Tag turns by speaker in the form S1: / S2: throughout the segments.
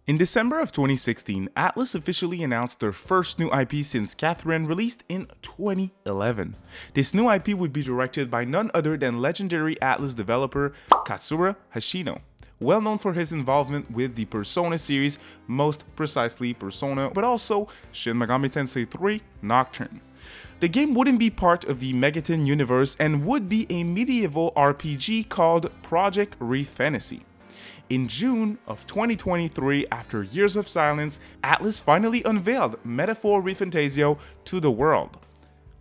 S1: In December of 2016, Atlus officially announced their first new IP since Catherine, released in 2011. This new IP would be directed by none other than legendary Atlus developer Katsura Hashino, well known for his involvement with the Persona series, most precisely Persona, but also Shin Megami Tensei 3 Nocturne. The game wouldn't be part of the Megaton universe and would be a medieval RPG called Project ReFantazio. In June of 2023, after years of silence, Atlus finally unveiled Metaphor ReFantazio to the world.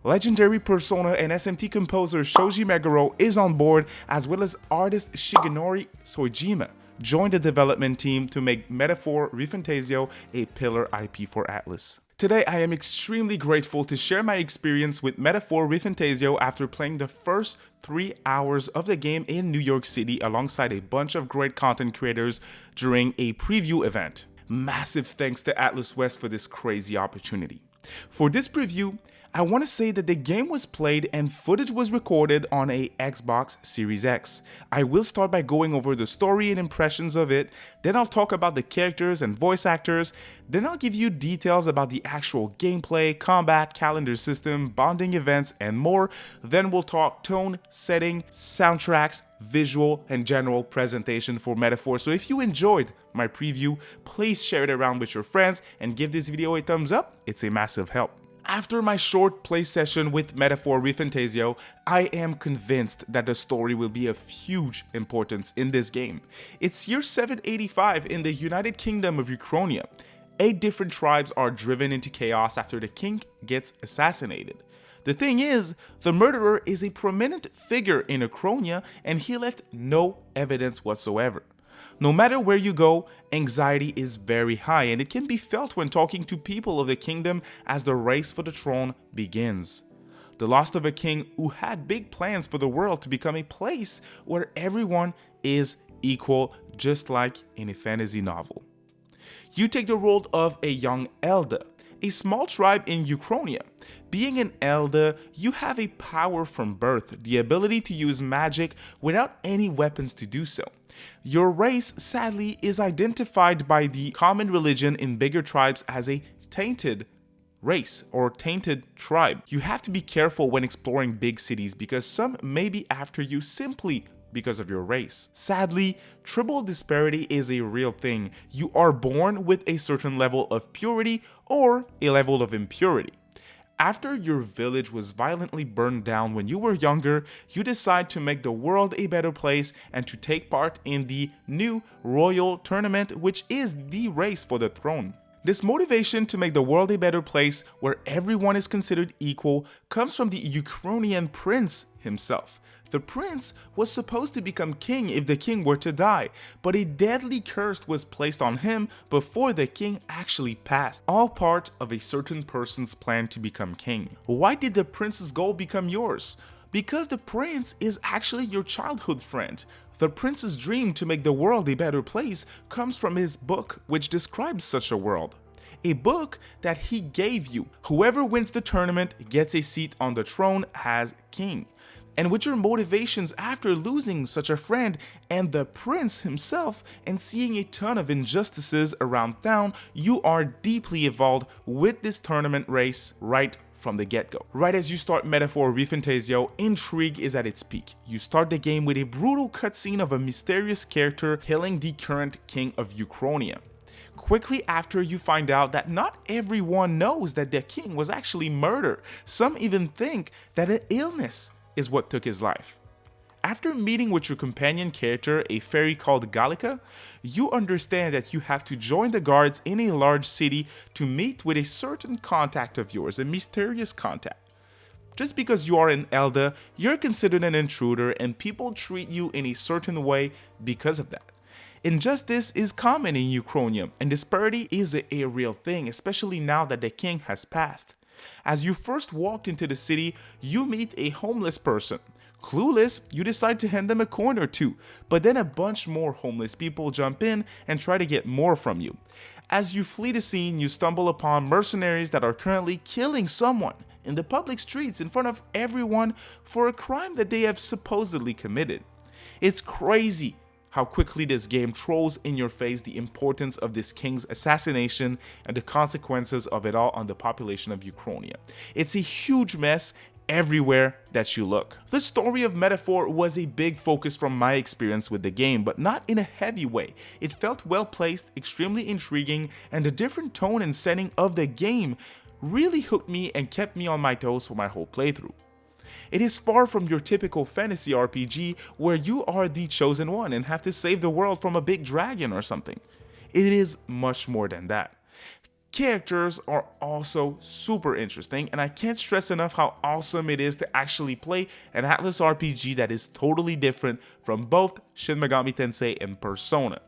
S1: Legendary Persona and SMT composer Shoji Meguro is on board, as well as artist Shigenori Soejima joined the development team to make Metaphor ReFantazio a pillar IP for Atlus. Today, I am extremely grateful to share my experience with Metaphor ReFantazio after playing the first 3 hours of the game in New York City alongside a bunch of great content creators during a preview event. Massive thanks to ATLUS West for this crazy opportunity. For this preview, I want to say that the game was played and footage was recorded on a Xbox Series X. I will start by going over the story and impressions of it, then I'll talk about the characters and voice actors, then I'll give you details about the actual gameplay, combat, calendar system, bonding events, and more. Then we'll talk tone, setting, soundtracks, visual, and general presentation for Metaphor. So if you enjoyed my preview, please share it around with your friends and give this video a thumbs up. It's a massive help. After my short play session with Metaphor ReFantazio, I am convinced that the story will be of huge importance in this game. It's year 785 in the United Kingdom of Uchronia. 8 different tribes are driven into chaos after the king gets assassinated. The thing is, the murderer is a prominent figure in Uchronia and he left no evidence whatsoever. No matter where you go, anxiety is very high and it can be felt when talking to people of the kingdom as the race for the throne begins. The loss of a king who had big plans for the world to become a place where everyone is equal, just like in a fantasy novel. You take the role of a young Elder, a small tribe in Uchronia. Being an Elder, you have a power from birth, the ability to use magic without any weapons to do so. Your race, sadly, is identified by the common religion in bigger tribes as a tainted race or tainted tribe. You have to be careful when exploring big cities because some may be after you simply because of your race. Sadly, tribal disparity is a real thing. You are born with a certain level of purity or a level of impurity. After your village was violently burned down when you were younger, you decide to make the world a better place and to take part in the new royal tournament, which is the race for the throne. This motivation to make the world a better place where everyone is considered equal comes from the Uchronian prince himself. The prince was supposed to become king if the king were to die, but a deadly curse was placed on him before the king actually passed, all part of a certain person's plan to become king. Why did the prince's goal become yours? Because the prince is actually your childhood friend. The prince's dream to make the world a better place comes from his book, which describes such a world. A book that he gave you. Whoever wins the tournament gets a seat on the throne as king. And with your motivations after losing such a friend and the prince himself and seeing a ton of injustices around town, you are deeply involved with this tournament race right from the get-go. Right as you start Metaphor ReFantazio, intrigue is at its peak. You start the game with a brutal cutscene of a mysterious character killing the current king of Uchronia. Quickly after, you find out that not everyone knows that the king was actually murdered. Some even think that an illness is what took his life. After meeting with your companion character, a fairy called Gallica, you understand that you have to join the guards in a large city to meet with a certain contact of yours, a mysterious contact. Just because you are an Elder, you're considered an intruder and people treat you in a certain way because of that. Injustice is common in Uchronia and disparity is a real thing, especially now that the king has passed. As you first walked into the city, you meet a homeless person. Clueless, you decide to hand them a coin or two, but then a bunch more homeless people jump in and try to get more from you. As you flee the scene, you stumble upon mercenaries that are currently killing someone in the public streets in front of everyone for a crime that they have supposedly committed. It's crazy how quickly this game throws in your face the importance of this king's assassination and the consequences of it all on the population of Ukraine. It's a huge mess everywhere that you look. The story of Metaphor was a big focus from my experience with the game, but not in a heavy way. It felt well placed, extremely intriguing, and the different tone and setting of the game really hooked me and kept me on my toes for my whole playthrough. It is far from your typical fantasy RPG where you are the chosen one and have to save the world from a big dragon or something. It is much more than that. Characters are also super interesting, and I can't stress enough how awesome it is to actually play an ATLUS RPG that is totally different from both Shin Megami Tensei and Persona,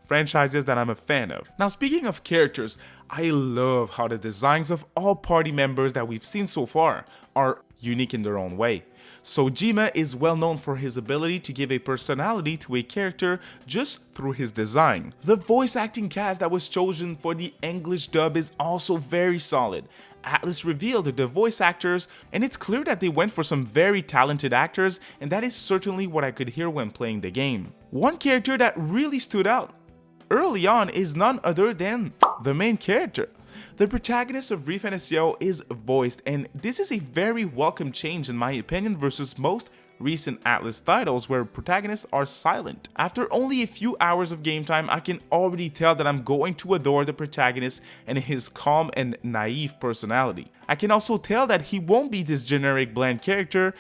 S1: franchises that I'm a fan of. Now, speaking of characters, I love how the designs of all party members that we've seen so far are unique in their own way. Sojima is well known for his ability to give a personality to a character just through his design. The voice acting cast that was chosen for the English dub is also very solid. ATLUS revealed the voice actors, and it's clear that they went for some very talented actors, and that is certainly what I could hear when playing the game. One character that really stood out early on is none other than the main character. The protagonist of ReFantazio is voiced, and this is a very welcome change in my opinion versus most recent ATLUS titles where protagonists are silent. After only a few hours of game time, I can already tell that I'm going to adore the protagonist and his calm and naive personality. I can also tell that he won't be this generic bland character.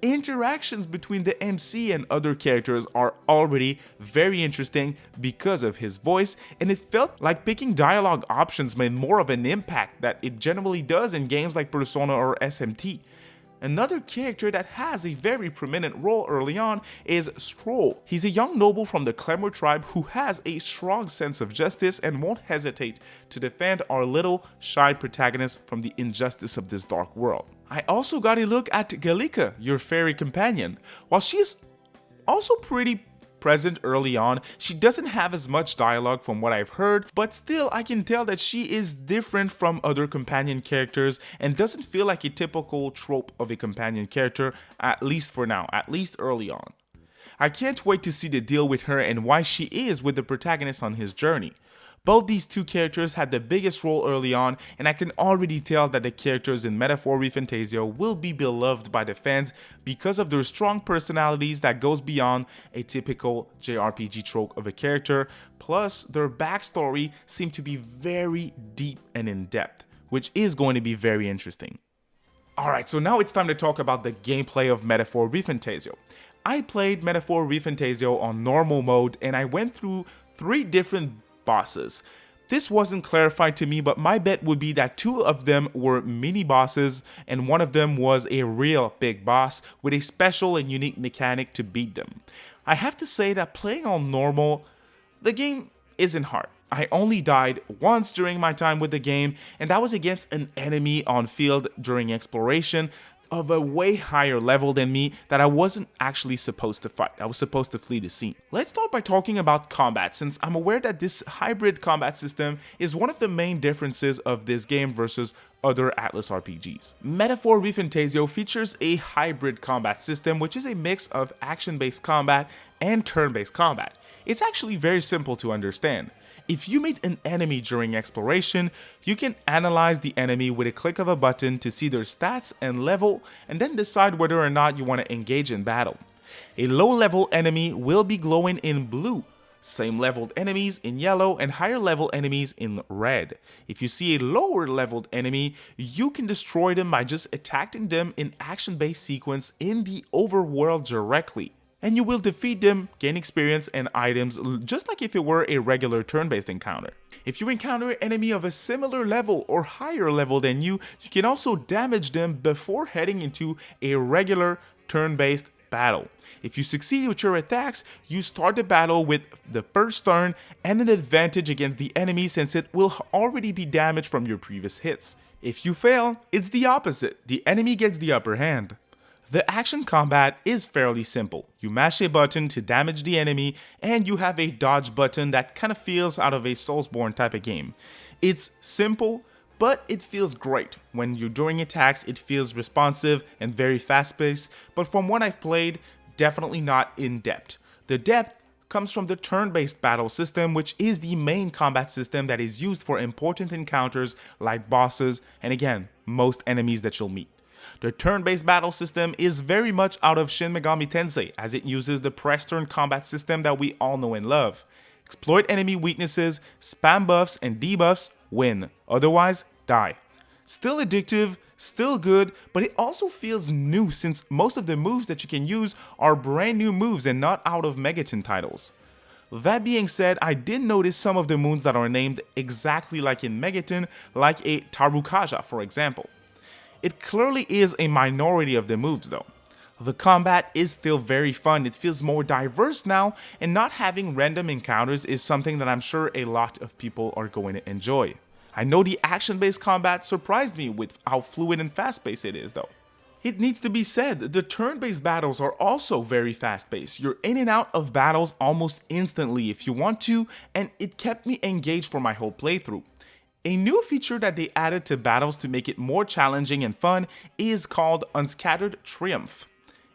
S1: Interactions between the MC and other characters are already very interesting because of his voice, and it felt like picking dialogue options made more of an impact that it generally does in games like Persona or SMT. Another character that has a very prominent role early on is Stroll. He's a young noble from the Clemmer tribe who has a strong sense of justice and won't hesitate to defend our little shy protagonist from the injustice of this dark world. I also got a look at Galika, your fairy companion. While she's also pretty present early on, she doesn't have as much dialogue from what I've heard, but still I can tell that she is different from other companion characters and doesn't feel like a typical trope of a companion character, at least for now, at least early on. I can't wait to see the deal with her and why she is with the protagonist on his journey. Both these two characters had the biggest role early on, and I can already tell that the characters in Metaphor ReFantazio will be beloved by the fans because of their strong personalities that goes beyond a typical JRPG trope of a character, plus their backstory seemed to be very deep and in-depth, which is going to be very interesting. Alright, so now it's time to talk about the gameplay of Metaphor ReFantazio. I played Metaphor ReFantazio on normal mode, and I went through 3 different bosses. This wasn't clarified to me, but my bet would be that 2 of them were mini bosses and 1 of them was a real big boss with a special and unique mechanic to beat them. I have to say that playing on normal, the game isn't hard. I only died once during my time with the game, and that was against an enemy on field during exploration of a way higher level than me that I wasn't actually supposed to fight. I was supposed to flee the scene. Let's start by talking about combat, since I'm aware that this hybrid combat system is one of the main differences of this game versus other ATLUS RPGs. Metaphor ReFantazio features a hybrid combat system, which is a mix of action-based combat and turn-based combat. It's actually very simple to understand. If you meet an enemy during exploration, you can analyze the enemy with a click of a button to see their stats and level, and then decide whether or not you want to engage in battle. A low-level enemy will be glowing in blue, same leveled enemies in yellow, and higher level enemies in red. If you see a lower leveled enemy, you can destroy them by just attacking them in action-based sequence in the overworld directly, and you will defeat them, gain experience and items just like if it were a regular turn-based encounter. If you encounter an enemy of a similar level or higher level than you can also damage them before heading into a regular turn-based battle. If you succeed with your attacks, you start the battle with the first turn and an advantage against the enemy since it will already be damaged from your previous hits. If you fail, it's the opposite. The enemy gets the upper hand. The action combat is fairly simple. You mash a button to damage the enemy, and you have a dodge button that kind of feels out of a Soulsborne type of game. It's simple, but it feels great. When you're doing attacks, it feels responsive and very fast-paced, but from what I've played, definitely not in depth. The depth comes from the turn-based battle system, which is the main combat system that is used for important encounters like bosses and again, most enemies that you'll meet. The turn-based battle system is very much out of Shin Megami Tensei, as it uses the press turn combat system that we all know and love. Exploit enemy weaknesses, spam buffs and debuffs, win. Otherwise, die. Still addictive, still good, but it also feels new since most of the moves that you can use are brand new moves and not out of Megaton titles. That being said, I did notice some of the moves that are named exactly like in Megaton, like a Tarukaja for example. It clearly is a minority of the moves though. The combat is still very fun, it feels more diverse now, and not having random encounters is something that I'm sure a lot of people are going to enjoy. I know the action-based combat surprised me with how fluid and fast-paced it is though. It needs to be said, the turn-based battles are also very fast-paced. You're in and out of battles almost instantly if you want to, and it kept me engaged for my whole playthrough. A new feature that they added to battles to make it more challenging and fun is called Unscattered Triumph.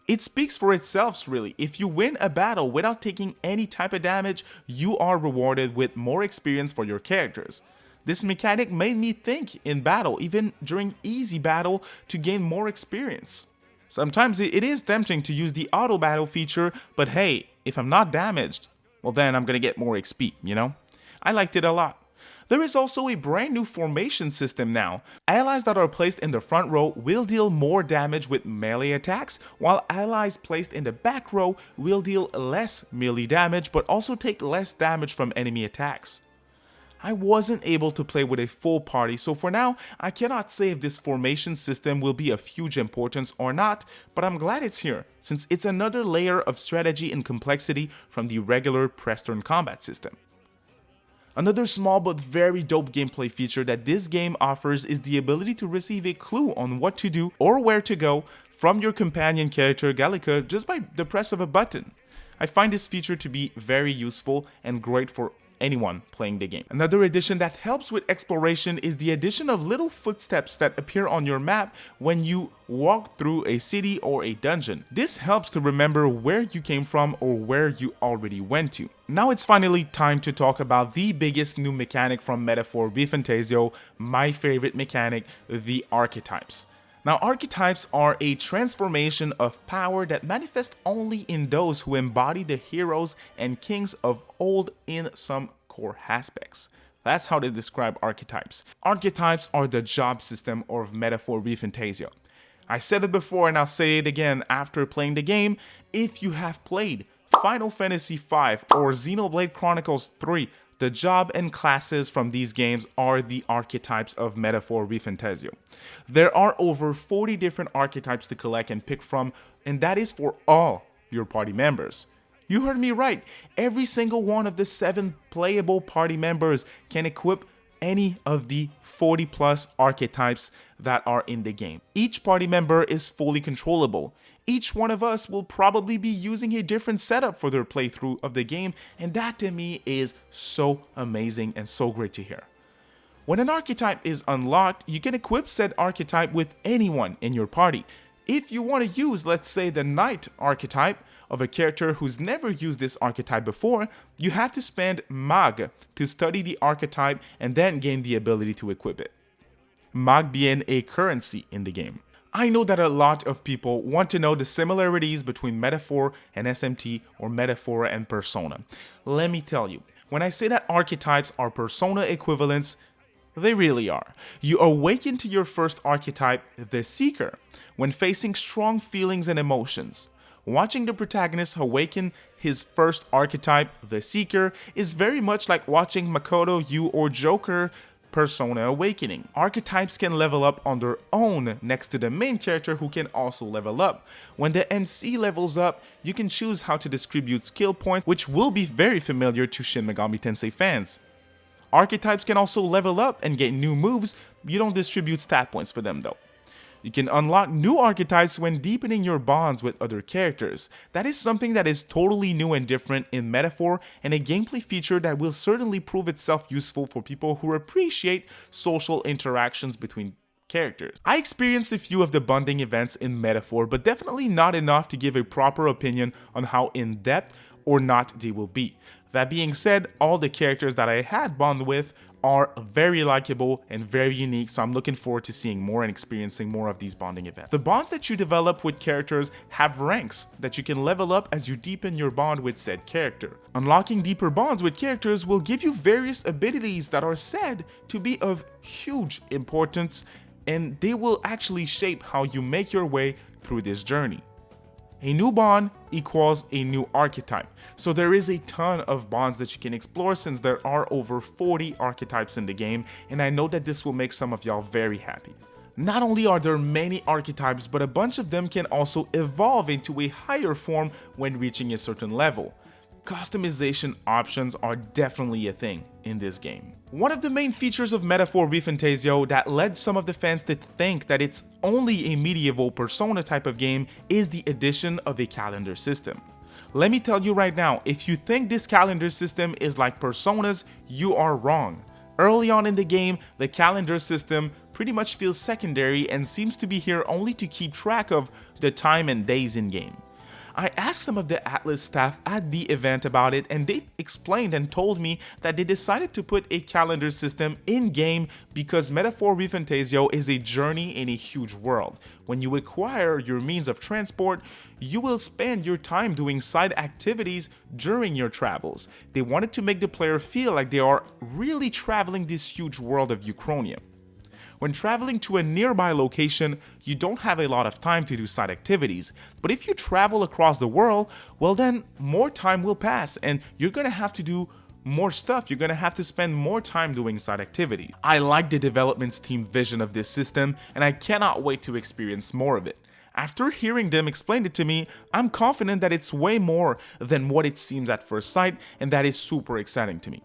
S1: It speaks for itself really. If you win a battle without taking any type of damage, you are rewarded with more experience for your characters. This mechanic made me think in battle, even during easy battle, to gain more experience. Sometimes it is tempting to use the auto battle feature, but hey, if I'm not damaged, well then I'm gonna get more XP, you know? I liked it a lot. There is also a brand new formation system now. Allies that are placed in the front row will deal more damage with melee attacks, while allies placed in the back row will deal less melee damage but also take less damage from enemy attacks. I wasn't able to play with a full party, so for now, I cannot say if this formation system will be of huge importance or not, but I'm glad it's here, since it's another layer of strategy and complexity from the regular press turn combat system. Another small but very dope gameplay feature that this game offers is the ability to receive a clue on what to do or where to go from your companion character Gallica just by the press of a button. I find this feature to be very useful and great for anyone playing the game. Another addition that helps with exploration is the addition of little footsteps that appear on your map when you walk through a city or a dungeon. This helps to remember where you came from or where you already went to. Now it's finally time to talk about the biggest new mechanic from Metaphor ReFantazio, my favorite mechanic, the Archetypes. Now, archetypes are a transformation of power that manifest only in those who embody the heroes and kings of old in some core aspects. That's how they describe archetypes. Archetypes are the job system of Metaphor ReFantazio. I said it before and I'll say it again after playing the game. If you have played Final Fantasy V or Xenoblade Chronicles 3, the job and classes from these games are the archetypes of Metaphor ReFantazio. There are over 40 different archetypes to collect and pick from, and that is for all your party members. You heard me right, every single one of the 7 playable party members can equip any of the 40 plus archetypes that are in the game. Each party member is fully controllable. Each one of us will probably be using a different setup for their playthrough of the game, and that to me is so amazing and so great to hear. When an archetype is unlocked, you can equip said archetype with anyone in your party. If you want to use, let's say, the knight archetype of a character who's never used this archetype before, you have to spend mag to study the archetype and then gain the ability to equip it. Mag being a currency in the game. I know that a lot of people want to know the similarities between Metaphor and SMT or Metaphor and Persona. Let me tell you, when I say that archetypes are Persona equivalents, they really are. You awaken to your first archetype, the Seeker, when facing strong feelings and emotions. Watching the protagonist awaken his first archetype, the Seeker, is very much like watching Makoto, Yu, or Joker Persona Awakening. Archetypes can level up on their own next to the main character who can also level up. When the MC levels up, you can choose how to distribute skill points, which will be very familiar to Shin Megami Tensei fans. Archetypes can also level up and get new moves. You don't distribute stat points for them though. You can unlock new archetypes when deepening your bonds with other characters. That is something that is totally new and different in Metaphor, and a gameplay feature that will certainly prove itself useful for people who appreciate social interactions between characters. I experienced a few of the bonding events in Metaphor, but definitely not enough to give a proper opinion on how in-depth or not they will be. That being said, all the characters that I had bond with are very likable and very unique, so I'm looking forward to seeing more and experiencing more of these bonding events. The bonds that you develop with characters have ranks that you can level up as you deepen your bond with said character. Unlocking deeper bonds with characters will give you various abilities that are said to be of huge importance, and they will actually shape how you make your way through this journey. A new bond equals a new archetype. So there is a ton of bonds that you can explore since there are over 40 archetypes in the game, and I know that this will make some of y'all very happy. Not only are there many archetypes, but a bunch of them can also evolve into a higher form when reaching a certain level. Customization options are definitely a thing in this game. One of the main features of Metaphor ReFantazio that led some of the fans to think that it's only a medieval Persona type of game is the addition of a calendar system. Let me tell you right now, if you think this calendar system is like Persona's, you are wrong. Early on in the game, the calendar system pretty much feels secondary and seems to be here only to keep track of the time and days in game. I asked some of the ATLUS staff at the event about it, and they explained and told me that they decided to put a calendar system in-game because Metaphor ReFantazio is a journey in a huge world. When you acquire your means of transport, you will spend your time doing side activities during your travels. They wanted to make the player feel like they are really traveling this huge world of Uchronia. When traveling to a nearby location, you don't have a lot of time to do side activities, but if you travel across the world, well then more time will pass and you're gonna have to do more stuff. You're gonna have to spend more time doing side activities. I like the development team's vision of this system and I cannot wait to experience more of it. After hearing them explain it to me, I'm confident that it's way more than what it seems at first sight, and that is super exciting to me.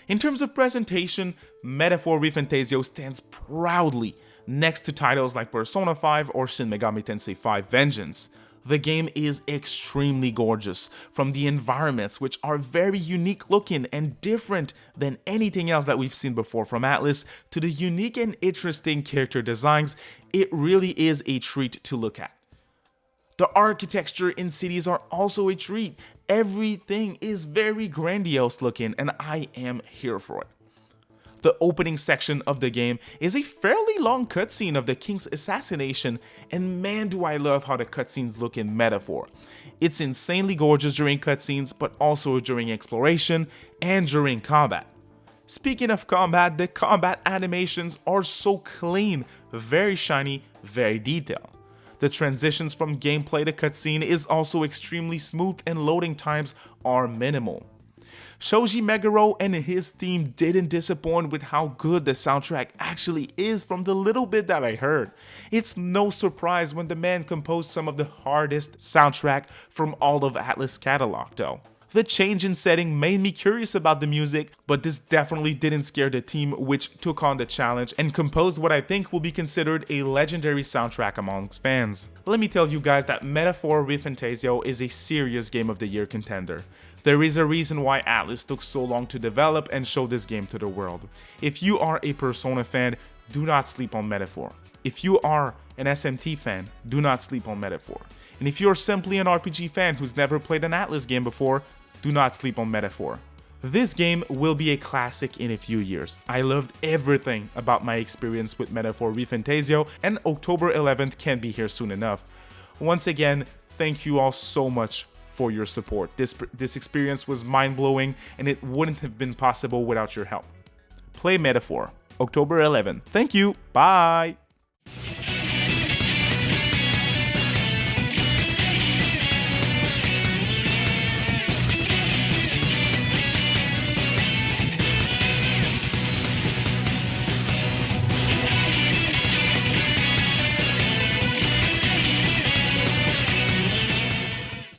S1: In terms of presentation, Metaphor ReFantazio stands proudly next to titles like Persona 5 or Shin Megami Tensei 5 Vengeance. The game is extremely gorgeous, from the environments, which are very unique looking and different than anything else that we've seen before from ATLUS, to the unique and interesting character designs. It really is a treat to look at. The architecture in cities are also a treat. Everything is very grandiose looking and I am here for it. The opening section of the game is a fairly long cutscene of the king's assassination, and man do I love how the cutscenes look in Metaphor. It's insanely gorgeous during cutscenes, but also during exploration and during combat. Speaking of combat, the combat animations are so clean, very shiny, very detailed. The transitions from gameplay to cutscene is also extremely smooth and loading times are minimal. Shoji Meguro and his team didn't disappoint with how good the soundtrack actually is from the little bit that I heard. It's no surprise when the man composed some of the hardest soundtrack from all of ATLUS catalog though. The change in setting made me curious about the music, but this definitely didn't scare the team, which took on the challenge and composed what I think will be considered a legendary soundtrack amongst fans. Let me tell you guys that Metaphor ReFantazio is a serious Game of the Year contender. There is a reason why ATLUS took so long to develop and show this game to the world. If you are a Persona fan, do not sleep on Metaphor. If you are an SMT fan, do not sleep on Metaphor. And if you're simply an RPG fan who's never played an ATLUS game before, do not sleep on Metaphor. This game will be a classic in a few years. I loved everything about my experience with Metaphor ReFantazio, and October 11th can be here soon enough. Once again, thank you all so much for your support. This experience was mind-blowing and it wouldn't have been possible without your help. Play Metaphor, October 11th. Thank you, bye!